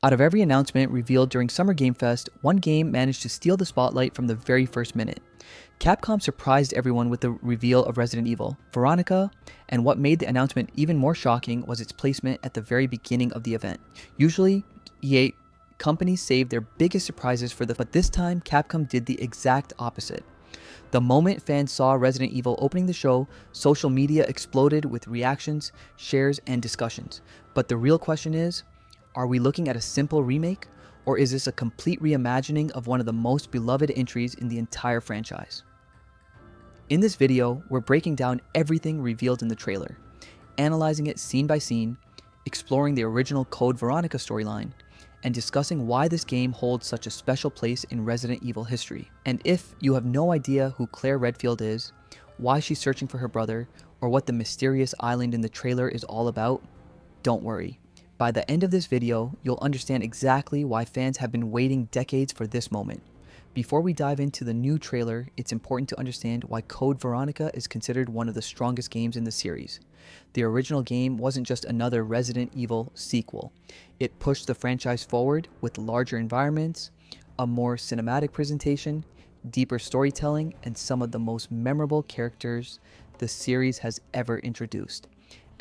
Out of every announcement revealed during Summer Game Fest, one game managed to steal the spotlight from the very first minute. Capcom surprised everyone with the reveal of Resident Evil, Veronica, and what made the announcement even more shocking was its placement at the very beginning of the event. Usually, EA companies save their biggest surprises but this time Capcom did the exact opposite. The moment fans saw Resident Evil opening the show, social media exploded with reactions, shares, and discussions. But the real question is, are we looking at a simple remake, or is this a complete reimagining of one of the most beloved entries in the entire franchise? In this video, we're breaking down everything revealed in the trailer, analyzing it scene by scene, exploring the original Code Veronica storyline, and discussing why this game holds such a special place in Resident Evil history. And if you have no idea who Claire Redfield is, why she's searching for her brother, or what the mysterious island in the trailer is all about, don't worry. By the end of this video, you'll understand exactly why fans have been waiting decades for this moment. Before we dive into the new trailer, it's important to understand why Code Veronica is considered one of the strongest games in the series. The original game wasn't just another Resident Evil sequel. It pushed the franchise forward with larger environments, a more cinematic presentation, deeper storytelling, and some of the most memorable characters the series has ever introduced.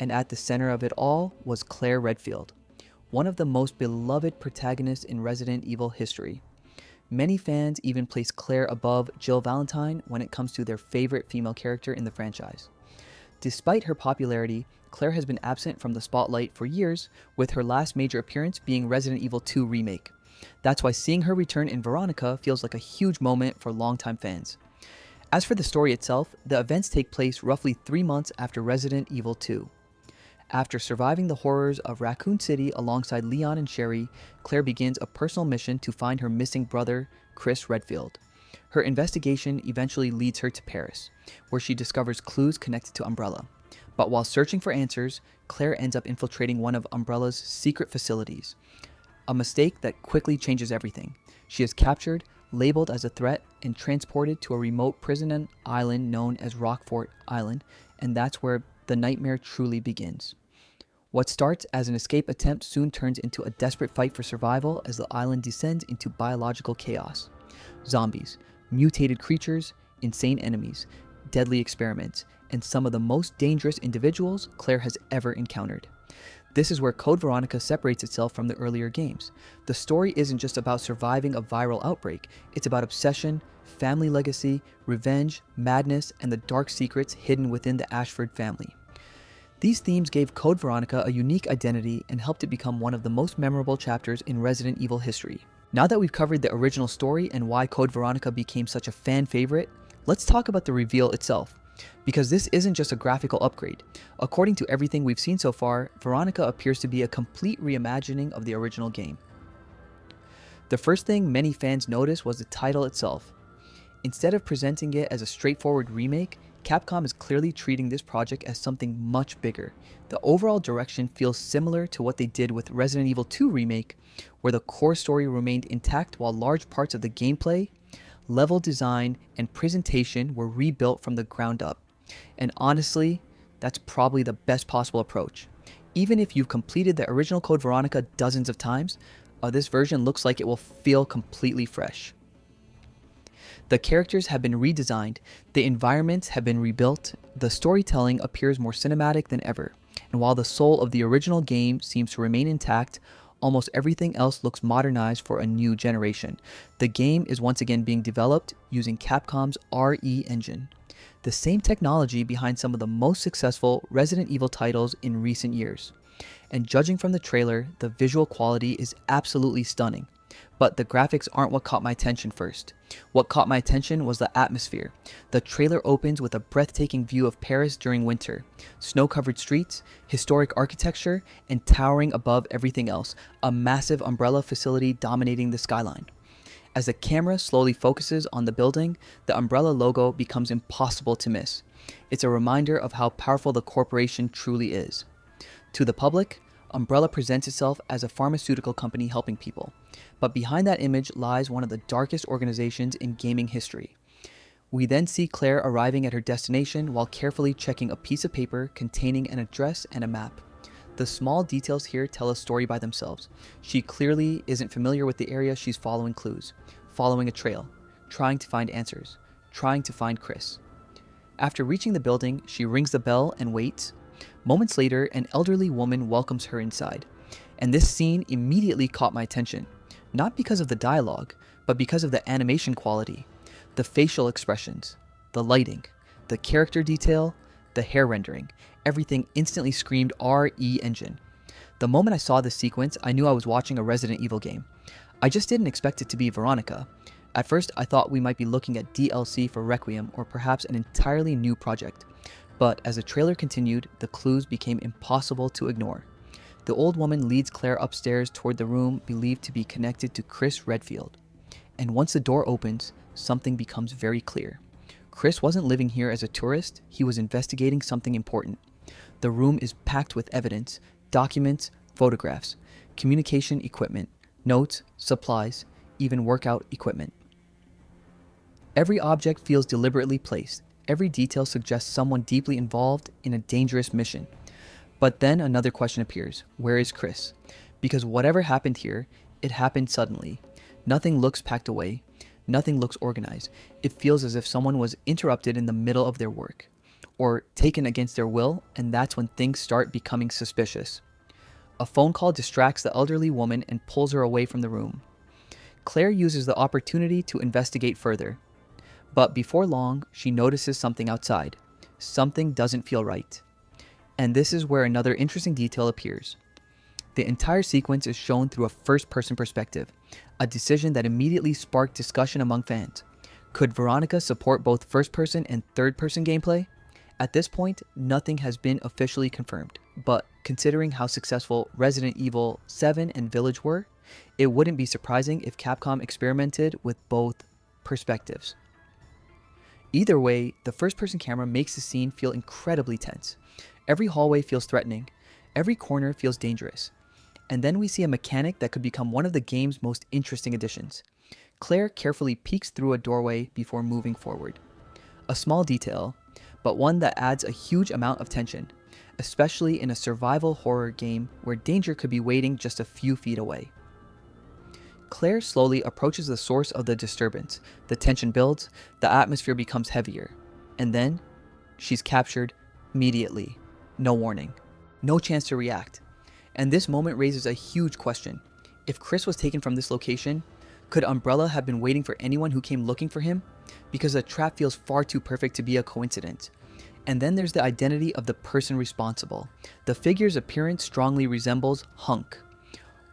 And at the center of it all was Claire Redfield, one of the most beloved protagonists in Resident Evil history. Many fans even place Claire above Jill Valentine when it comes to their favorite female character in the franchise. Despite her popularity, Claire has been absent from the spotlight for years, with her last major appearance being Resident Evil 2 Remake. That's why seeing her return in Veronica feels like a huge moment for longtime fans. As for the story itself, the events take place roughly 3 months after Resident Evil 2. After surviving the horrors of Raccoon City alongside Leon and Sherry, Claire begins a personal mission to find her missing brother, Chris Redfield. Her investigation eventually leads her to Paris, where she discovers clues connected to Umbrella. But while searching for answers, Claire ends up infiltrating one of Umbrella's secret facilities. A mistake that quickly changes everything. She is captured, labeled as a threat, and transported to a remote prison island known as Rockfort Island, and that's where the nightmare truly begins. What starts as an escape attempt soon turns into a desperate fight for survival as the island descends into biological chaos. Zombies, mutated creatures, insane enemies, deadly experiments, and some of the most dangerous individuals Claire has ever encountered. This is where Code Veronica separates itself from the earlier games. The story isn't just about surviving a viral outbreak, it's about obsession, family legacy, revenge, madness, and the dark secrets hidden within the Ashford family. These themes gave Code Veronica a unique identity and helped it become one of the most memorable chapters in Resident Evil history. Now that we've covered the original story and why Code Veronica became such a fan favorite, let's talk about the reveal itself. Because this isn't just a graphical upgrade. According to everything we've seen so far, Veronica appears to be a complete reimagining of the original game. The first thing many fans noticed was the title itself. Instead of presenting it as a straightforward remake, Capcom is clearly treating this project as something much bigger. The overall direction feels similar to what they did with Resident Evil 2 Remake, where the core story remained intact while large parts of the gameplay, level design, and presentation were rebuilt from the ground up. And honestly, that's probably the best possible approach. Even if you've completed the original Code Veronica dozens of times, this version looks like it will feel completely fresh. The characters have been redesigned, the environments have been rebuilt, the storytelling appears more cinematic than ever, and while the soul of the original game seems to remain intact, almost everything else looks modernized for a new generation. The game is once again being developed using Capcom's RE engine, the same technology behind some of the most successful Resident Evil titles in recent years. And judging from the trailer, the visual quality is absolutely stunning. But the graphics aren't what caught my attention first. What caught my attention was the atmosphere. The trailer opens with a breathtaking view of Paris during winter. Snow-covered streets, historic architecture, and towering above everything else, a massive Umbrella facility dominating the skyline. As the camera slowly focuses on the building, the Umbrella logo becomes impossible to miss. It's a reminder of how powerful the corporation truly is. To the public, Umbrella presents itself as a pharmaceutical company helping people, but behind that image lies one of the darkest organizations in gaming history. We then see Claire arriving at her destination while carefully checking a piece of paper containing an address and a map. The small details here tell a story by themselves. She clearly isn't familiar with the area. She's following clues, following a trail, trying to find answers, trying to find Chris. After reaching the building, she rings the bell and waits. Moments later, an elderly woman welcomes her inside. And this scene immediately caught my attention, not because of the dialogue, but because of the animation quality, the facial expressions, the lighting, the character detail, the hair rendering. Everything instantly screamed RE Engine. The moment I saw this sequence, I knew I was watching a Resident Evil game. I just didn't expect it to be Veronica. At first, I thought we might be looking at DLC for Requiem or perhaps an entirely new project. But as the trailer continued, the clues became impossible to ignore. The old woman leads Claire upstairs toward the room believed to be connected to Chris Redfield. And once the door opens, something becomes very clear. Chris wasn't living here as a tourist, he was investigating something important. The room is packed with evidence, documents, photographs, communication equipment, notes, supplies, even workout equipment. Every object feels deliberately placed. Every detail suggests someone deeply involved in a dangerous mission. But then another question appears. Where is Chris? Because whatever happened here, it happened suddenly. Nothing looks packed away. Nothing looks organized. It feels as if someone was interrupted in the middle of their work, or taken against their will, and that's when things start becoming suspicious. A phone call distracts the elderly woman and pulls her away from the room. Claire uses the opportunity to investigate further. But before long, she notices something outside. Something doesn't feel right. And this is where another interesting detail appears. The entire sequence is shown through a first-person perspective, a decision that immediately sparked discussion among fans. Could Veronica support both first-person and third-person gameplay? At this point, nothing has been officially confirmed, but considering how successful Resident Evil 7 and Village were, it wouldn't be surprising if Capcom experimented with both perspectives. Either way, the first-person camera makes the scene feel incredibly tense. Every hallway feels threatening, every corner feels dangerous. And then we see a mechanic that could become one of the game's most interesting additions. Claire carefully peeks through a doorway before moving forward. A small detail, but one that adds a huge amount of tension, especially in a survival horror game where danger could be waiting just a few feet away. Claire slowly approaches the source of the disturbance. The tension builds, the atmosphere becomes heavier, and then she's captured immediately. No warning, no chance to react. And this moment raises a huge question. If Chris was taken from this location, could Umbrella have been waiting for anyone who came looking for him? Because the trap feels far too perfect to be a coincidence. And then there's the identity of the person responsible. The figure's appearance strongly resembles Hunk,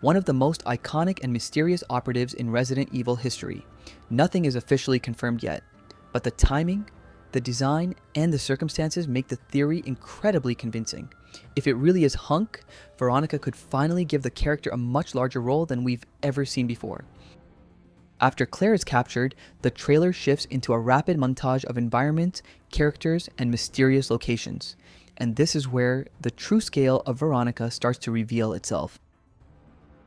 one of the most iconic and mysterious operatives in Resident Evil history. Nothing is officially confirmed yet, but the timing, the design, and the circumstances make the theory incredibly convincing. If it really is Hunk, Veronica could finally give the character a much larger role than we've ever seen before. After Claire is captured, the trailer shifts into a rapid montage of environments, characters, and mysterious locations. And this is where the true scale of Veronica starts to reveal itself.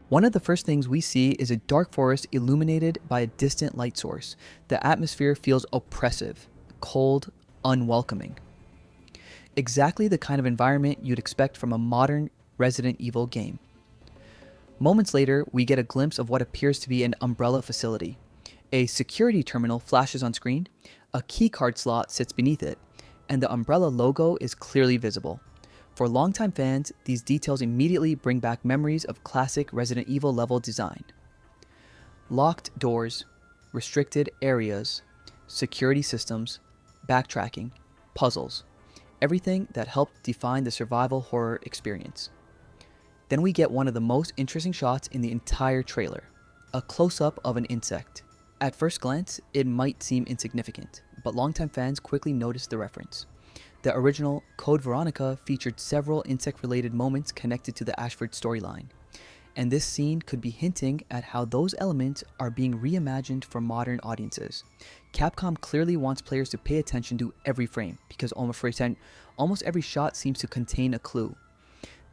One of the first things we see is a dark forest illuminated by a distant light source. The atmosphere feels oppressive, cold, unwelcoming. Exactly the kind of environment you'd expect from a modern Resident Evil game. Moments later, we get a glimpse of what appears to be an Umbrella facility. A security terminal flashes on screen, a keycard slot sits beneath it, and the Umbrella logo is clearly visible. For longtime fans, these details immediately bring back memories of classic Resident Evil level design. Locked doors, restricted areas, security systems, backtracking, puzzles, everything that helped define the survival horror experience. Then we get one of the most interesting shots in the entire trailer, a close-up of an insect. At first glance, it might seem insignificant, but longtime fans quickly notice the reference. The original Code Veronica featured several insect-related moments connected to the Ashford storyline, and this scene could be hinting at how those elements are being reimagined for modern audiences. Capcom clearly wants players to pay attention to every frame, because almost every shot seems to contain a clue.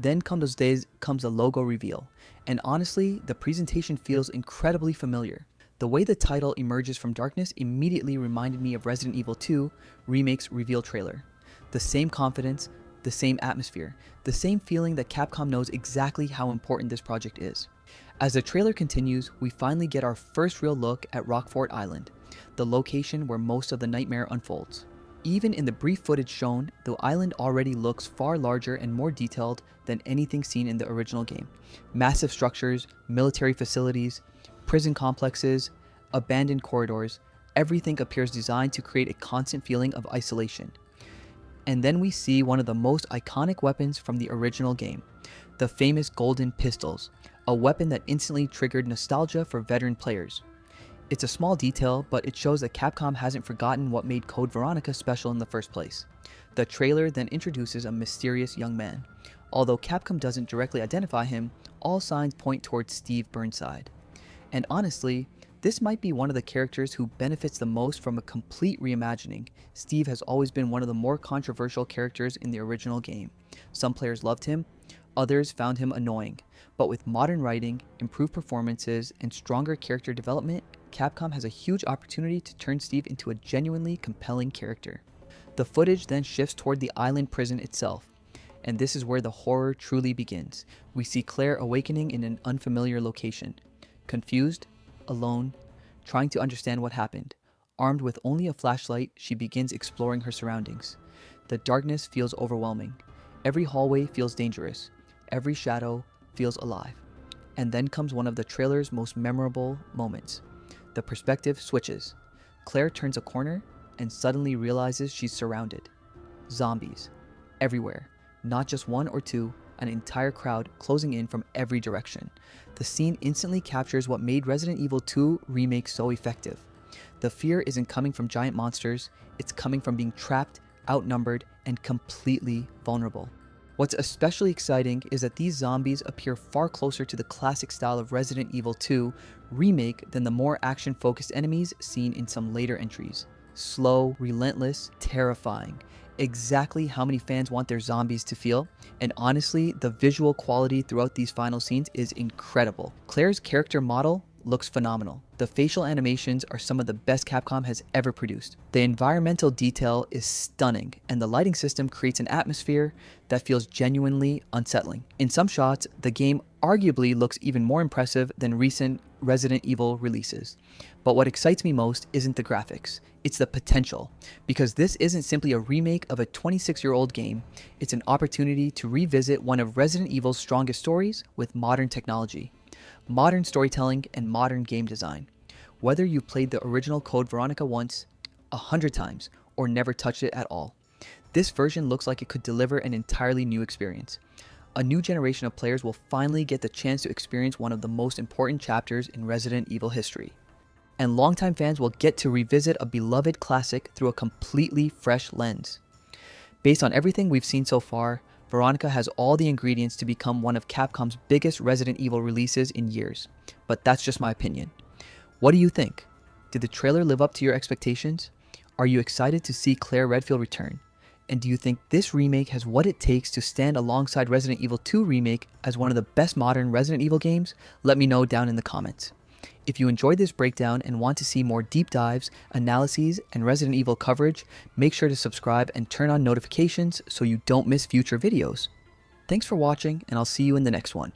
Then comes the logo reveal, and honestly, the presentation feels incredibly familiar. The way the title emerges from darkness immediately reminded me of Resident Evil 2 Remake's reveal trailer. The same confidence, the same atmosphere, the same feeling that Capcom knows exactly how important this project is. As the trailer continues, we finally get our first real look at Rockfort Island, the location where most of the nightmare unfolds. Even in the brief footage shown, the island already looks far larger and more detailed than anything seen in the original game. Massive structures, military facilities, prison complexes, abandoned corridors, everything appears designed to create a constant feeling of isolation. And then we see one of the most iconic weapons from the original game, the famous golden pistols, a weapon that instantly triggered nostalgia for veteran players. It's a small detail, but it shows that Capcom hasn't forgotten what made Code Veronica special in the first place. The trailer then introduces a mysterious young man. Although Capcom doesn't directly identify him, all signs point towards Steve Burnside. And honestly, this might be one of the characters who benefits the most from a complete reimagining. Steve has always been one of the more controversial characters in the original game. Some players loved him, others found him annoying. But with modern writing, improved performances, and stronger character development, Capcom has a huge opportunity to turn Steve into a genuinely compelling character. The footage then shifts toward the island prison itself, and this is where the horror truly begins. We see Claire awakening in an unfamiliar location. Confused, alone, trying to understand what happened. Armed with only a flashlight, she begins exploring her surroundings. The darkness feels overwhelming. Every hallway feels dangerous. Every shadow feels alive. And then comes one of the trailer's most memorable moments. The perspective switches. Claire turns a corner and suddenly realizes she's surrounded. Zombies. Everywhere. Not just one or two, an entire crowd closing in from every direction. The scene instantly captures what made Resident Evil 2 Remake so effective. The fear isn't coming from giant monsters, it's coming from being trapped, outnumbered, and completely vulnerable. What's especially exciting is that these zombies appear far closer to the classic style of Resident Evil 2 Remake than the more action-focused enemies seen in some later entries. Slow, relentless, terrifying. Exactly how many fans want their zombies to feel, and honestly, the visual quality throughout these final scenes is incredible. Claire's character model looks phenomenal. The facial animations are some of the best Capcom has ever produced. The environmental detail is stunning, and the lighting system creates an atmosphere that feels genuinely unsettling. In some shots, the game arguably looks even more impressive than recent Resident Evil releases. But what excites me most isn't the graphics, it's the potential. Because this isn't simply a remake of a 26-year-old game, it's an opportunity to revisit one of Resident Evil's strongest stories with modern technology. Modern storytelling and modern game design. Whether you played the original Code Veronica once, 100 times, or never touched it at all, this version looks like it could deliver an entirely new experience. A new generation of players will finally get the chance to experience one of the most important chapters in Resident Evil history. And longtime fans will get to revisit a beloved classic through a completely fresh lens. Based on everything we've seen so far, Veronica has all the ingredients to become one of Capcom's biggest Resident Evil releases in years. But that's just my opinion. What do you think? Did the trailer live up to your expectations? Are you excited to see Claire Redfield return? And do you think this remake has what it takes to stand alongside Resident Evil 2 Remake as one of the best modern Resident Evil games? Let me know down in the comments. If you enjoyed this breakdown and want to see more deep dives, analyses, and Resident Evil coverage, make sure to subscribe and turn on notifications so you don't miss future videos. Thanks for watching, and I'll see you in the next one.